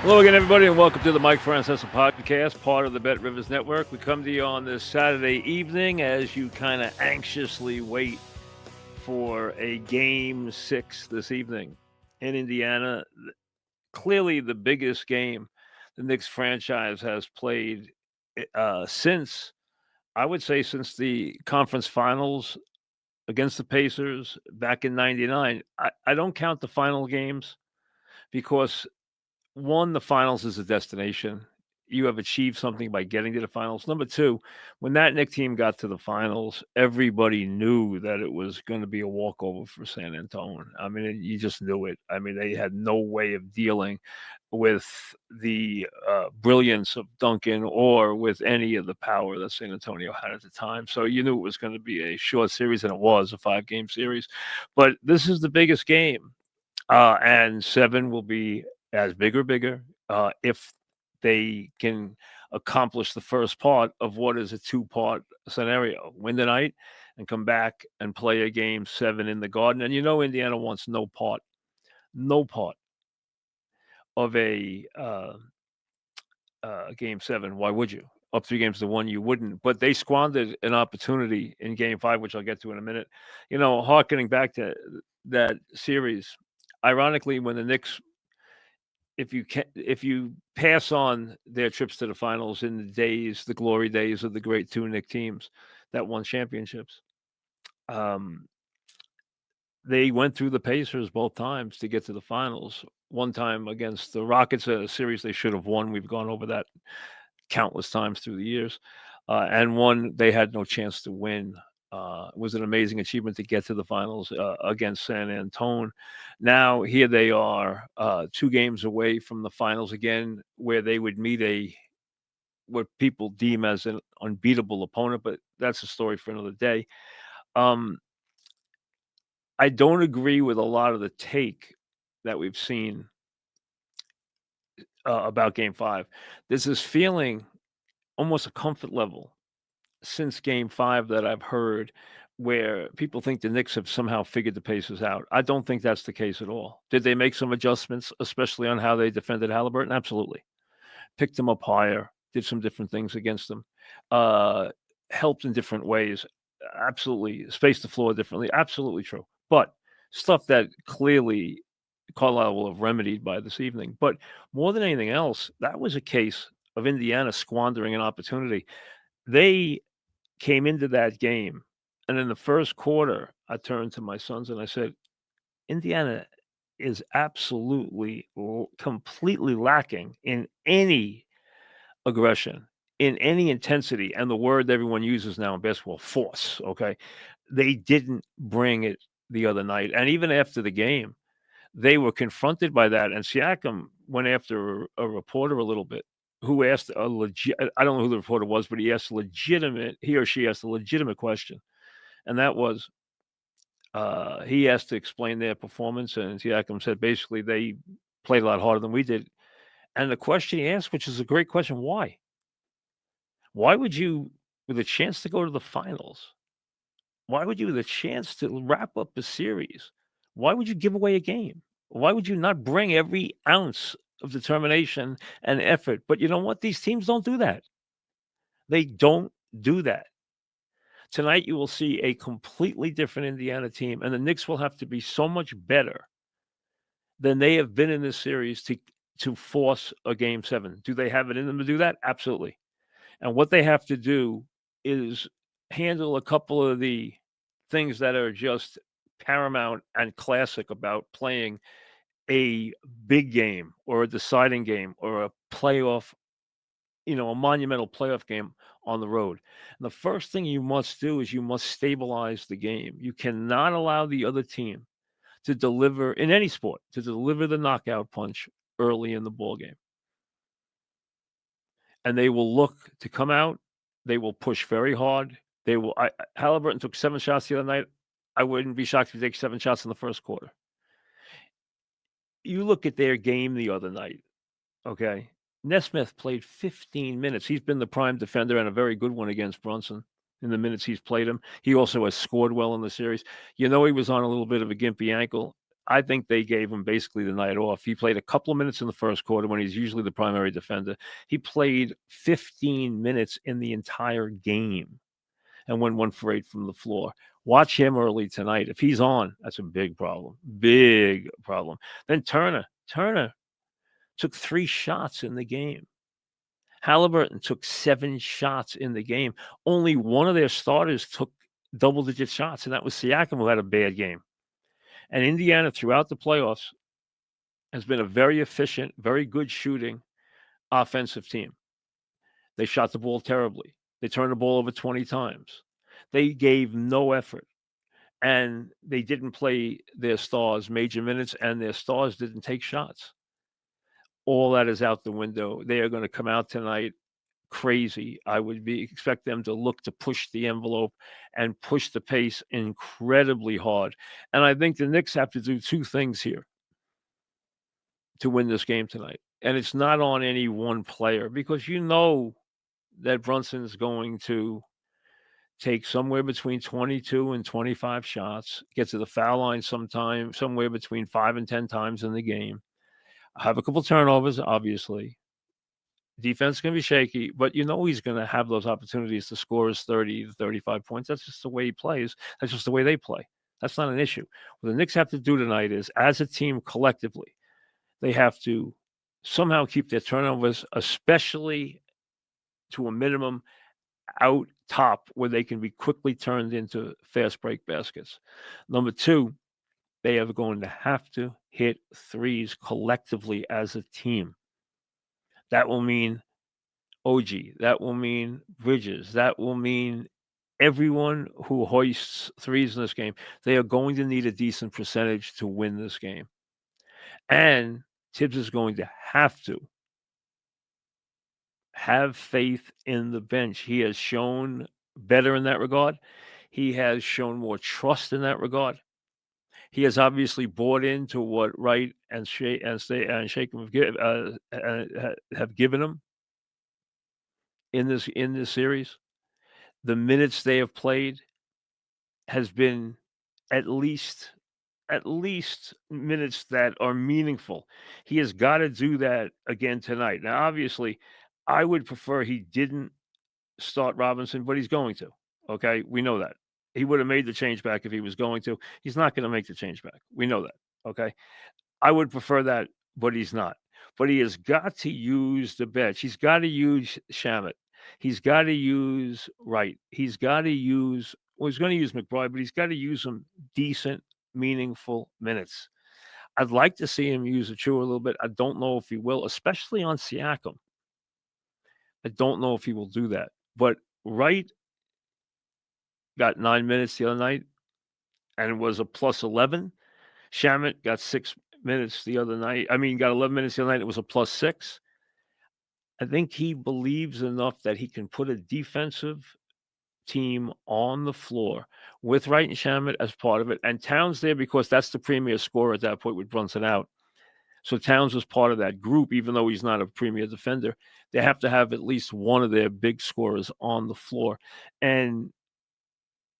Hello again, everybody, and welcome to the Mike Francesa podcast, part of the Bet Rivers Network. We come to you on this Saturday evening as you kind of anxiously wait for a game 6 this evening in Indiana. Clearly, the biggest game the Knicks franchise has played since, I would say, since the conference finals against the Pacers back in '99. I don't count the final games because one, the finals is a destination. You have achieved something by getting to the finals. Number two, when that Knicks team got to the finals, everybody knew that it was going to be a walkover for San Antonio. I mean, you just knew it. I mean, they had no way of dealing with the brilliance of Duncan or with any of the power that San Antonio had at the time. So you knew it was going to be a short series, and it was a 5-game series. But this is the biggest game, and 7 will be as big or bigger if they can accomplish the first part of what is a 2-part scenario. Win the night and come back and play a game 7 in the Garden. And Indiana wants no part of a game 7. Why would you? Up 3-1, you wouldn't. But they squandered an opportunity in game 5, which I'll get to in a minute. Harkening back to that series, ironically, when the Knicks, if you pass on their trips to the finals in the glory days of the great 2 Knicks teams that won championships, they went through the Pacers both times to get to the finals. One time against the Rockets, a series they should have won. We've gone over that countless times through the years. And one they had no chance to win. It was an amazing achievement to get to the finals against San Antonio. Now here they are, 2 games away from the finals again, where they would meet what people deem as an unbeatable opponent, but that's a story for another day. I don't agree with a lot of the take that we've seen about Game 5. There's this feeling, almost a comfort level, since Game 5 that I've heard where people think the Knicks have somehow figured the Pacers out. I don't think that's the case at all. Did they make some adjustments, especially on how they defended Halliburton? Absolutely. Picked them up higher, did some different things against them, helped in different ways. Absolutely. Spaced the floor differently. Absolutely true. But stuff that clearly Carlisle will have remedied by this evening. But more than anything else, that was a case of Indiana squandering an opportunity. They came into that game, and in the first quarter, I turned to my sons and I said, Indiana is absolutely, completely lacking in any aggression, in any intensity, and the word everyone uses now in basketball, force, okay? They didn't bring it the other night, and even after the game, they were confronted by that, and Siakam went after a reporter a little bit who asked I don't know who the reporter was, but he or she asked a legitimate question, and that was, he asked to explain their performance, and Siakam said basically they played a lot harder than we did. And the question he asked, which is a great question, why? Why would you, with a chance to go to the finals, why would you, with a chance to wrap up a series, why would you give away a game? Why would you not bring every ounce of determination and effort? But you know what? These teams don't do that. They don't do that. Tonight, you will see a completely different Indiana team, and the Knicks will have to be so much better than they have been in this series to force a game 7. Do they have it in them to do that? Absolutely. And what they have to do is handle a couple of the things that are just paramount and classic about playing a big game or a deciding game or a playoff, a monumental playoff game on the road. And the first thing you must do is you must stabilize the game. You cannot allow the other team to deliver, in any sport, to deliver the knockout punch early in the ball game. And they will look to come out. They will push very hard. Halliburton took 7 shots the other night. I wouldn't be shocked if he takes 7 shots in the first quarter. You look at their game the other night, okay? Nesmith played 15 minutes. He's been the prime defender and a very good one against Brunson in the minutes he's played him. He also has scored well in the series. He was on a little bit of a gimpy ankle. I think they gave him basically the night off. He played a couple of minutes in the first quarter when he's usually the primary defender. He played 15 minutes in the entire game and went 1 for 8 from the floor. Watch him early tonight. If he's on, that's a big problem. Big problem. Then Turner took 3 shots in the game. Halliburton took 7 shots in the game. Only one of their starters took double-digit shots, and that was Siakam, who had a bad game. And Indiana, throughout the playoffs, has been a very efficient, very good shooting offensive team. They shot the ball terribly. They turned the ball over 20 times. They gave no effort. And they didn't play their stars major minutes, and their stars didn't take shots. All that is out the window. They are going to come out tonight crazy. I would expect them to look to push the envelope and push the pace incredibly hard. And I think the Knicks have to do 2 things here to win this game tonight. And it's not on any one player, because you know that Brunson's going to take somewhere between 22 and 25 shots, get to the foul line somewhere between 5 and 10 times in the game. Have a couple turnovers, obviously. Defense can be shaky, but you know he's going to have those opportunities to score his 30 to 35 points. That's just the way he plays. That's just the way they play. That's not an issue. What the Knicks have to do tonight is, as a team collectively, they have to somehow keep their turnovers, especially to a minimum, out top, where they can be quickly turned into fast break baskets. Number 2, they are going to have to hit threes collectively as a team. That will mean OG. That will mean Bridges. That will mean everyone who hoists threes in this game. They are going to need a decent percentage to win this game. And Tibbs is going to have to have faith in the bench. He has shown better in that regard. He has shown more trust in that regard. He has obviously bought into what Wright and Shakem have given him in this series. The minutes they have played has been at least minutes that are meaningful. He has got to do that again tonight. Now, obviously, I would prefer he didn't start Robinson, but he's going to. Okay, we know that. He would have made the change back if he was going to. He's not going to make the change back. We know that. Okay, I would prefer that, but he's not. But he has got to use the bench. He's got to use Shamet. He's got to use Wright. He's got to use. Well, he's going to use McBride, but he's got to use some decent, meaningful minutes. I'd like to see him use Achua a little bit. I don't know if he will, especially on Siakam. I don't know if he will do that. But Wright got 9 minutes the other night and was a plus 11. Shamet got 6 minutes the other night. I mean, got 11 minutes the other night. It was a plus 6. I think he believes enough that he can put a defensive team on the floor with Wright and Shamet as part of it. And Towns there, because that's the premier scorer at that point with Brunson out. So Towns was part of that group, even though he's not a premier defender. They have to have at least one of their big scorers on the floor. And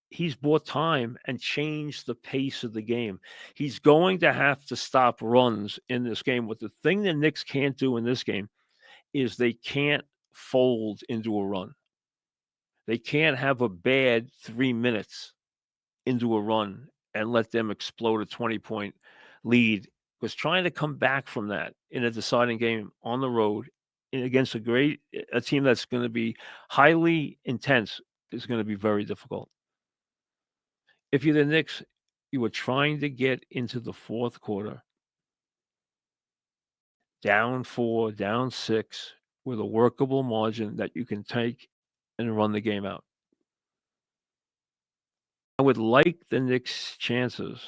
he's bought time and changed the pace of the game. He's going to have to stop runs in this game. But the thing the Knicks can't do in this game is they can't fold into a run. They can't have a bad 3 minutes into a run and let them explode a 20-point lead. Because trying to come back from that in a deciding game on the road against a team that's going to be highly intense is going to be very difficult. If you're the Knicks, you are trying to get into the fourth quarter down 4, down 6, with a workable margin that you can take and run the game out. I would like the Knicks' chances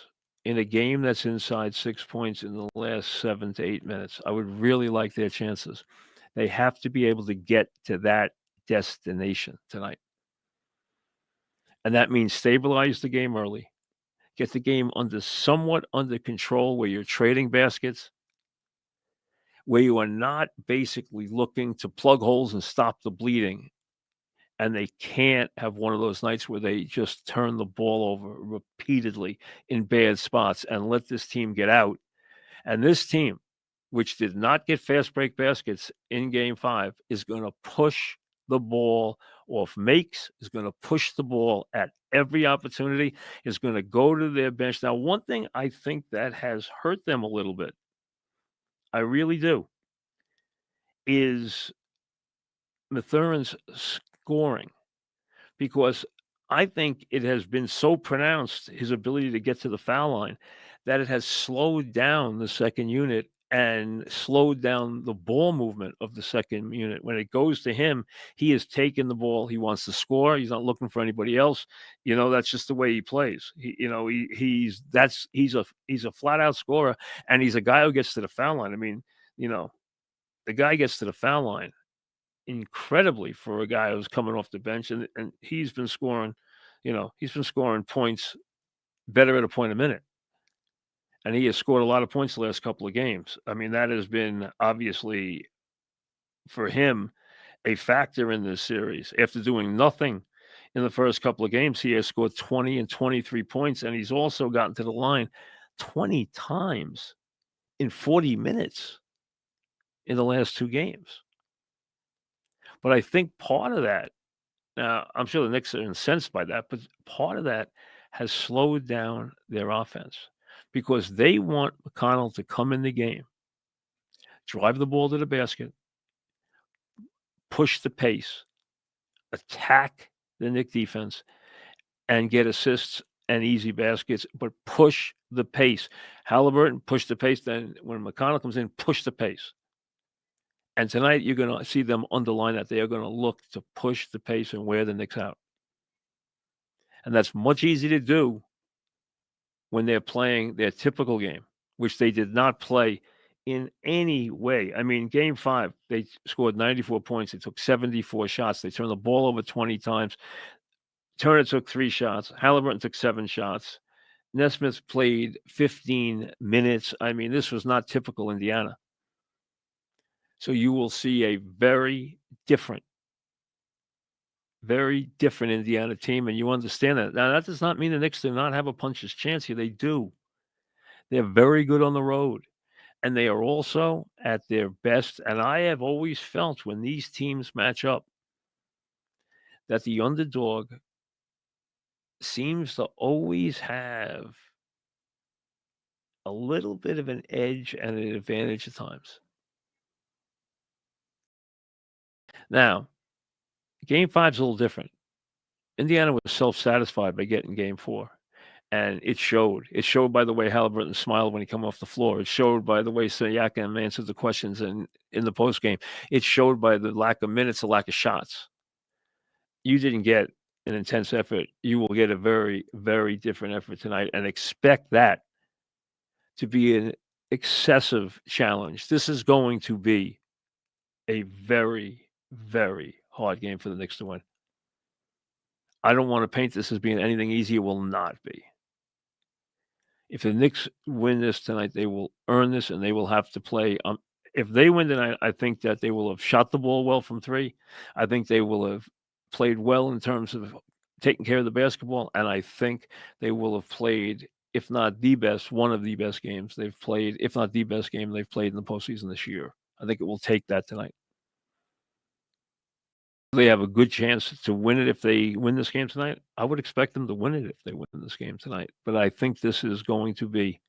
in a game that's inside 6 points in the last 7 to 8 minutes. I would really like their chances. They have to be able to get to that destination tonight. And that means stabilize the game early. Get the game somewhat under control, where you're trading baskets, where you are not basically looking to plug holes and stop the bleeding and they can't have one of those nights where they just turn the ball over repeatedly in bad spots and let this team get out. And this team, which did not get fast break baskets in game 5, is gonna push the ball off makes, is gonna push the ball at every opportunity, is gonna go to their bench. Now, one thing I think that has hurt them a little bit, I really do, is Mathurin's scoring, because I think it has been so pronounced, his ability to get to the foul line, that it has slowed down the second unit and slowed down the ball movement of the second unit. When it goes to him, he is taking the ball. He wants to score. He's not looking for anybody else. That's just the way he plays. He's a flat out scorer, and he's a guy who gets to the foul line. I mean, you know, the guy gets to the foul line incredibly for a guy who's coming off the bench, and he's been scoring points better at a point a minute, and he has scored a lot of points the last couple of games. I mean, that has been obviously for him a factor in this series. After doing nothing in the first couple of games, he has scored 20 and 23 points, and he's also gotten to the line 20 times in 40 minutes in the last 2 games. But I think part of that, now, I'm sure the Knicks are incensed by that, but part of that has slowed down their offense because they want McConnell to come in the game, drive the ball to the basket, push the pace, attack the Knick defense, and get assists and easy baskets, but push the pace. Halliburton, push the pace. Then when McConnell comes in, push the pace. And tonight, you're going to see them underline that. They are going to look to push the pace and wear the Knicks out. And that's much easier to do when they're playing their typical game, which they did not play in any way. I mean, game 5, they scored 94 points. They took 74 shots. They turned the ball over 20 times. Turner took 3 shots. Halliburton took 7 shots. Nesmith played 15 minutes. I mean, this was not typical Indiana. So you will see a very different Indiana team, and you understand that. Now, that does not mean the Knicks do not have a puncher's chance here. They do. They're very good on the road, and they are also at their best. And I have always felt when these teams match up that the underdog seems to always have a little bit of an edge and an advantage at times. Now, game 5 is a little different. Indiana was self-satisfied by getting game 4, and it showed. It showed by the way Halliburton smiled when he came off the floor. It showed by the way Siakam answered the questions in the postgame. It showed by the lack of minutes, the lack of shots. You didn't get an intense effort. You will get a very, very different effort tonight, and expect that to be an excessive challenge. This is going to be a very, very hard game for the Knicks to win. I don't want to paint this as being anything easy. It will not be. If the Knicks win this tonight, they will earn this, and they will have to play. If they win tonight, I think that they will have shot the ball well from 3. I think they will have played well in terms of taking care of the basketball, and I think they will have played, if not the best, one of the best games they've played, if not the best game they've played in the postseason this year. I think it will take that tonight. They have a good chance to win it if they win this game tonight. I would expect them to win it if they win this game tonight. But I think this is going to be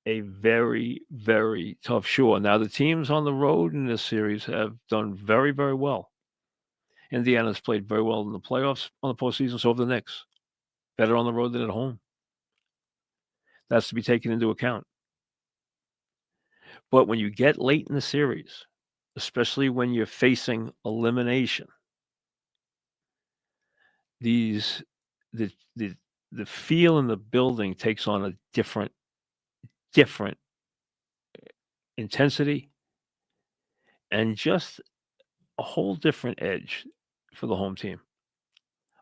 a very, very tough chore. Now, the teams on the road in this series have done very, very well. Indiana's played very well in the playoffs on the postseason, so have the Knicks. Better on the road than at home. That's to be taken into account. But when you get late in the series, especially when you're facing elimination, the feel in the building takes on a different intensity and just a whole different edge for the home team.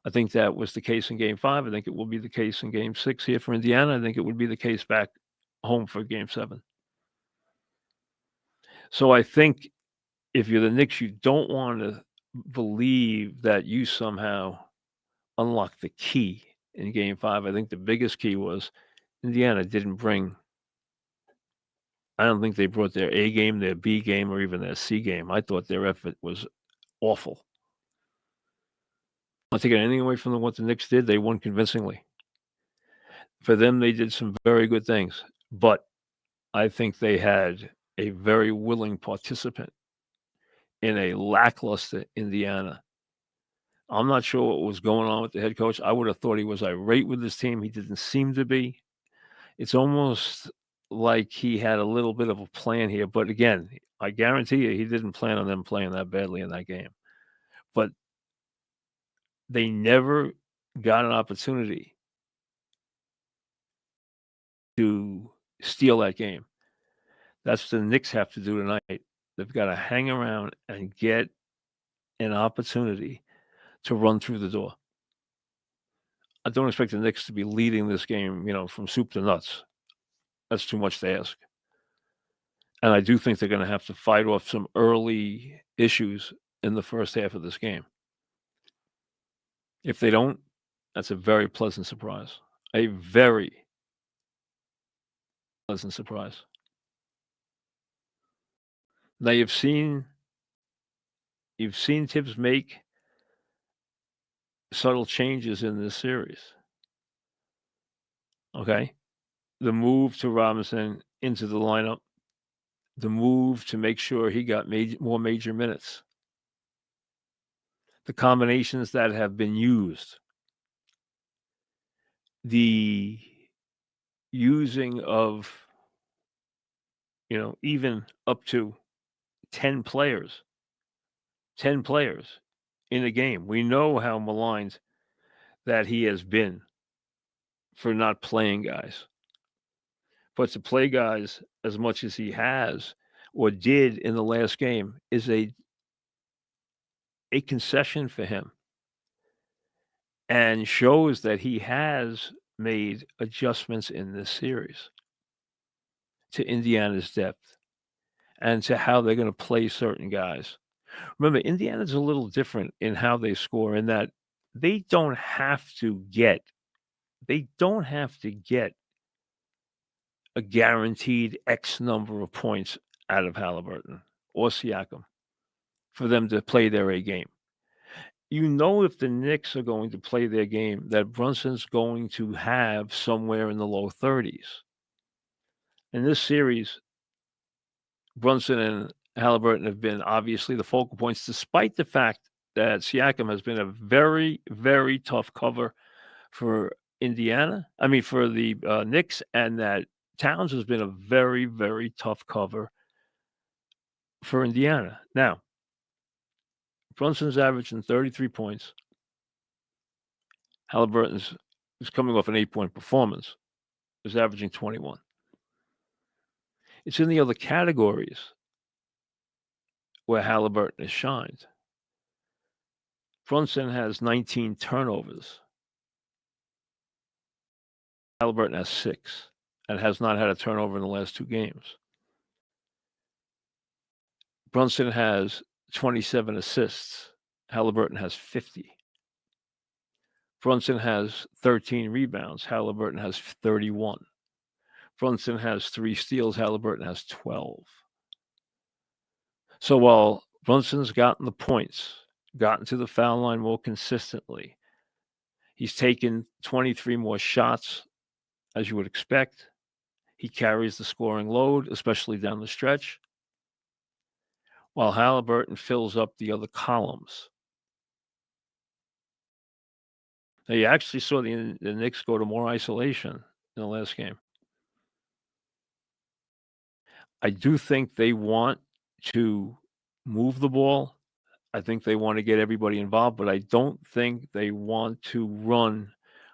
I think that was the case in game 5. I think it will be the case in game 6 here for Indiana. I think it would be the case back home for game 7. So I think if you're the Knicks, you don't want to believe that you somehow unlocked the key in Game 5. I think the biggest key was Indiana didn't bring. I don't think they brought their A game, their B game, or even their C game. I thought their effort was awful. Not taking anything away from what the Knicks did. They won convincingly. For them, they did some very good things. But I think they had a very willing participant in a lackluster Indiana. I'm not sure what was going on with the head coach. I would have thought he was irate with his team. He didn't seem to be. It's almost like he had a little bit of a plan here. But again, I guarantee you he didn't plan on them playing that badly in that game. But they never got an opportunity to steal that game. That's what the Knicks have to do tonight. They've got to hang around and get an opportunity to run through the door. I don't expect the Knicks to be leading this game, from soup to nuts. That's too much to ask. And I do think they're going to have to fight off some early issues in the first half of this game. If they don't, that's a very pleasant surprise. A very pleasant surprise. Now you've seen Tibbs make subtle changes in this series. Okay? The move to Robinson into the lineup, the move to make sure he got more major minutes, the combinations that have been used, the using of, even up to 10 players in a game. We know how maligned that he has been for not playing guys. But to play guys as much as he has or did in the last game is a concession for him and shows that he has made adjustments in this series to Indiana's depth and to how they're going to play certain guys. Remember, Indiana's a little different in how they score in that they don't have to get a guaranteed X number of points out of Halliburton or Siakam for them to play their A game. If the Knicks are going to play their game, that Brunson's going to have somewhere in the low 30s. In this series, Brunson and Halliburton have been obviously the focal points, despite the fact that Siakam has been a very, very tough cover for Indiana. I mean, for the Knicks, and that Towns has been a very, very tough cover for Indiana. Now, Brunson's averaging 33 points. Halliburton's is coming off an 8-point performance. Is averaging 21. It's in the other categories where Halliburton has shined. Brunson has 19 turnovers. Halliburton has 6 and has not had a turnover in the last 2 games. Brunson has 27 assists. Halliburton has 50. Brunson has 13 rebounds. Halliburton has 31. Brunson has 3 steals. Halliburton has 12. So while Brunson's gotten the points, gotten to the foul line more consistently, he's taken 23 more shots, as you would expect. He carries the scoring load, especially down the stretch, while Halliburton fills up the other columns. Now, you actually saw the Knicks go to more isolation in the last game. I do think they want to move the ball. I think they want to get everybody involved, but I don't think they want to run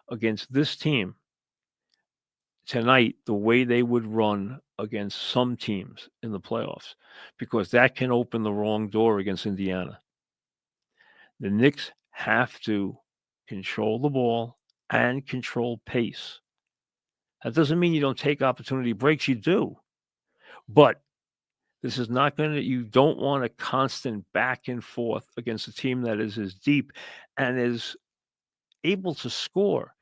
against this team tonight the way they would run against some teams in the playoffs, because that can open the wrong door against Indiana. The Knicks have to control the ball and control pace. That doesn't mean you don't take opportunity breaks. You do. But This is not gonna you don't want a constant back and forth against a team that is as deep and is able to score.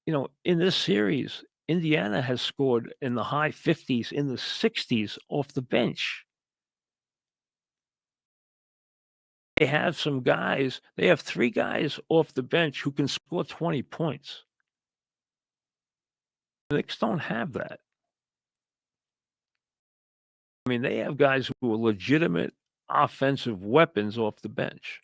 In this series, Indiana has scored in the high 50s, in the 60s off the bench. They have 3 guys off the bench who can score 20 points. The Knicks don't have that. I mean, they have guys who are legitimate offensive weapons off the bench.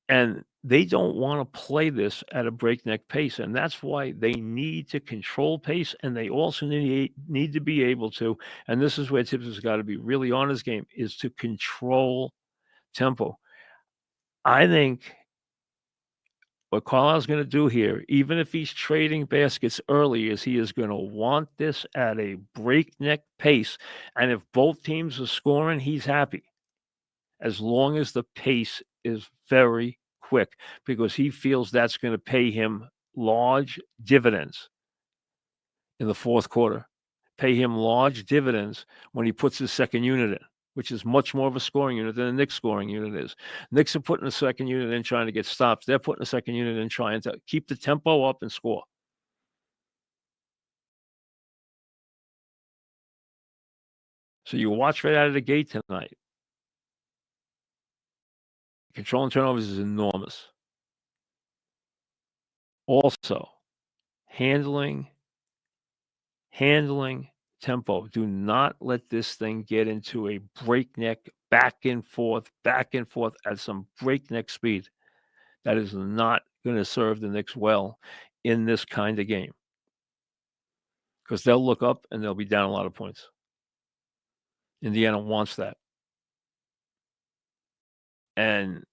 And they don't wanna play this at a breakneck pace, and that's why they need to control pace, and they also need to be able to, and this is where Tibbs has gotta be really on his game, is to control tempo. I think what Carlisle's gonna do here, even if he's trading baskets early, is he is gonna want this at a breakneck pace, and if both teams are scoring, he's happy, as long as the pace is very quick, because he feels that's gonna pay him large dividends in the fourth quarter, pay him large dividends when he puts his second unit in, which is much more of a scoring unit than the Knicks scoring unit is. Knicks are putting a second unit in trying to get stops. They're putting a second unit in trying to keep the tempo up and score. So you watch right out of the gate tonight. Controlling turnovers is enormous. Also, handling tempo. Do not let this thing get into a breakneck back and forth at some breakneck speed. That is not going to serve the Knicks well in this kind of game, because they'll look up and they'll be down a lot of points. Indiana wants that. And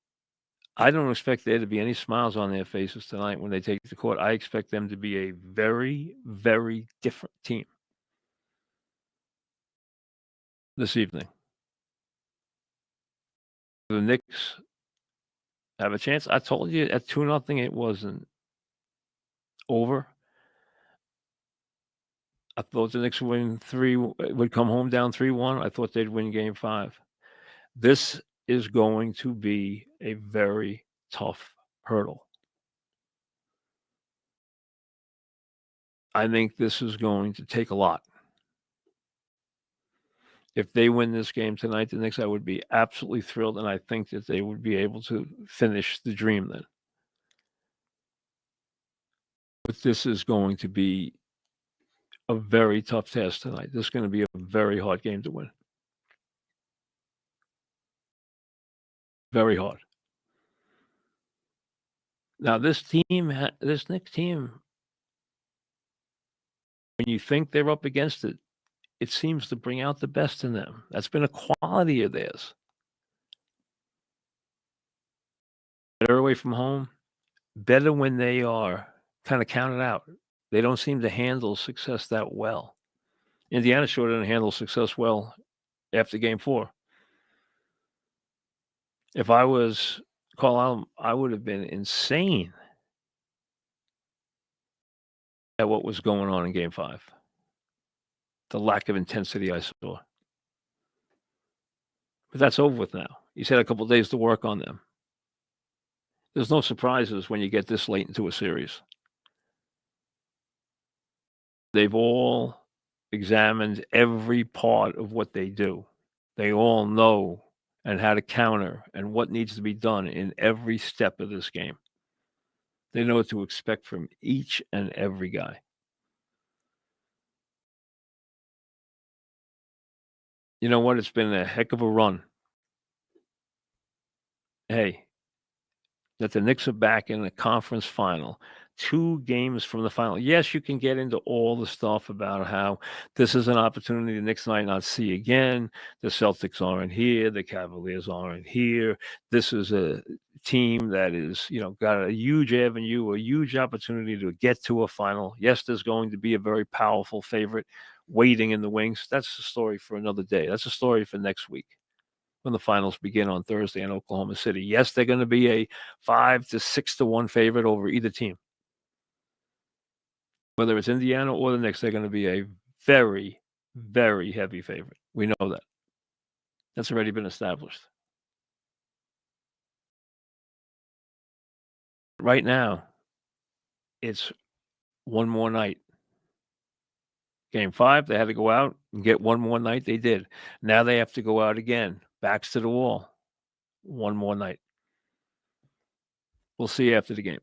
I don't expect there to be any smiles on their faces tonight when they take the court. I expect them to be a very, very different team this evening. The Knicks have a chance. I told you at 2-0 it wasn't over. I thought the Knicks would come home down 3-1. I thought they'd win game 5. This is going to be a very tough hurdle. I think this is going to take a lot. If they win this game tonight, the Knicks, I would be absolutely thrilled, and I think that they would be able to finish the dream then. But this is going to be a very tough task tonight. This is going to be a very hard game to win. Very hard. Now, this Knicks team, when you think they're up against it, it seems to bring out the best in them. That's been a quality of theirs. Better away from home, better when they are kind of counted out. They don't seem to handle success that well. Indiana sure didn't handle success well after game 4. If I was Carlisle, I would have been insane at what was going on in game 5. The lack of intensity I saw. But that's over with now. He's had a couple days to work on them. There's no surprises when you get this late into a series. They've all examined every part of what they do. They all know and how to counter and what needs to be done in every step of this game. They know what to expect from each and every guy. You know what? It's been a heck of a run. Hey, that the Knicks are back in the conference final, 2 games from the final. Yes, you can get into all the stuff about how this is an opportunity the Knicks might not see again. The Celtics aren't here. The Cavaliers aren't here. This is a team that is, got a huge avenue, a huge opportunity to get to a final. Yes, there's going to be a very powerful favorite waiting in the wings. That's a story for another day. That's a story for next week, when the finals begin on Thursday in Oklahoma City. Yes, they're going to be a 5 to 6 to 1 favorite over either team. Whether it's Indiana or the Knicks, they're going to be a very, Very heavy favorite. We know that. That's already been established. Right now, it's one more night. Game 5, they had to go out and get one more night. They did. Now they have to go out again, backs to the wall, one more night. We'll see after the game.